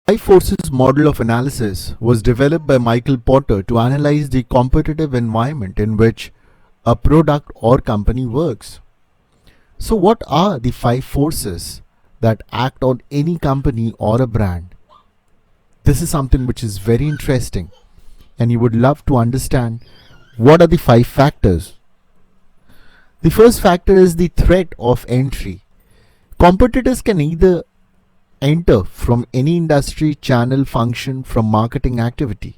Five forces model of analysis was developed by Michael Porter to analyze the competitive environment in which a product or company works. So, what are the five forces that act on any company or a brand? This is something which is very interesting, and you would love to understand what are the five factors. The first factor is the threat of entry. Competitors can either enter from any industry, channel, function, from marketing activity.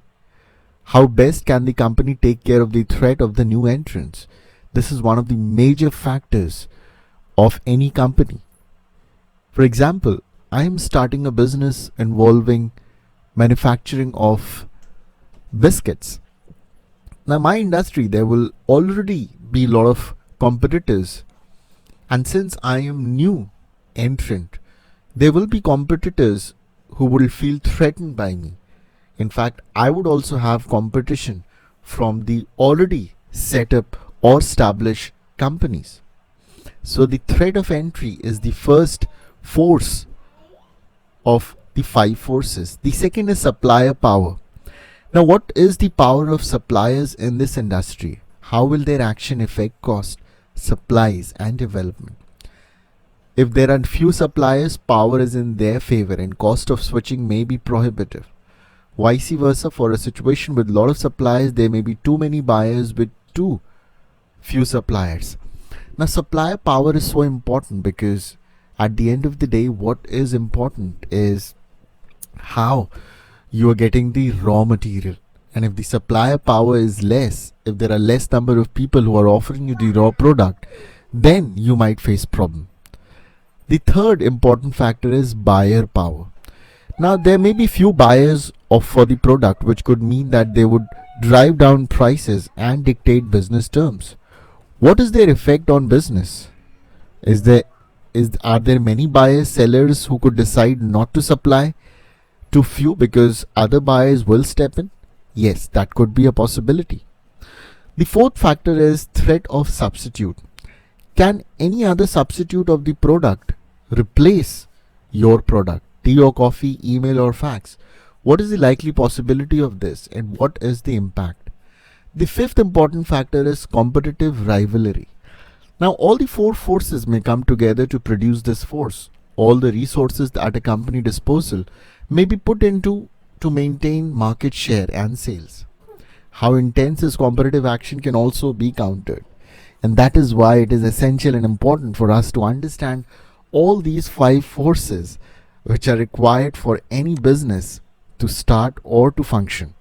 How best can the company take care of the threat of the new entrants? This is one of the major factors of any company. For example, I am starting a business involving manufacturing of biscuits. Now, my industry, there will already be a lot of competitors, and since I am new entrant, there will be competitors who will feel threatened by me. In fact, I would also have competition from the already set up or established companies. So the threat of entry is the first force of the five forces. The second is supplier power. Now, what is the power of suppliers in this industry? How will their action affect cost, supplies, and development? If there are few suppliers, power is in their favor and cost of switching may be prohibitive. Vice versa, for a situation with a lot of suppliers, there may be too many buyers with too few suppliers. Now, supplier power is so important because at the end of the day, what is important is how you are getting the raw material. And if the supplier power is less, if there are less number of people who are offering you the raw product, then you might face problem. The third important factor is buyer power. Now, there may be few buyers for the product, which could mean that they would drive down prices and dictate business terms. What is their effect on business? Are there many buyers, sellers who could decide not to supply to few because other buyers will step in? Yes, that could be a possibility. The fourth factor is threat of substitute. Can any other substitute of the product replace your product? Tea or coffee, email or fax? What is the likely possibility of this, and what is the impact? The fifth important factor is competitive rivalry. Now, all the four forces may come together to produce this force. All the resources at a company disposal may be put into to maintain market share and sales. How intense this competitive action can also be countered. And that is why it is essential and important for us to understand all these five forces which are required for any business to start or to function.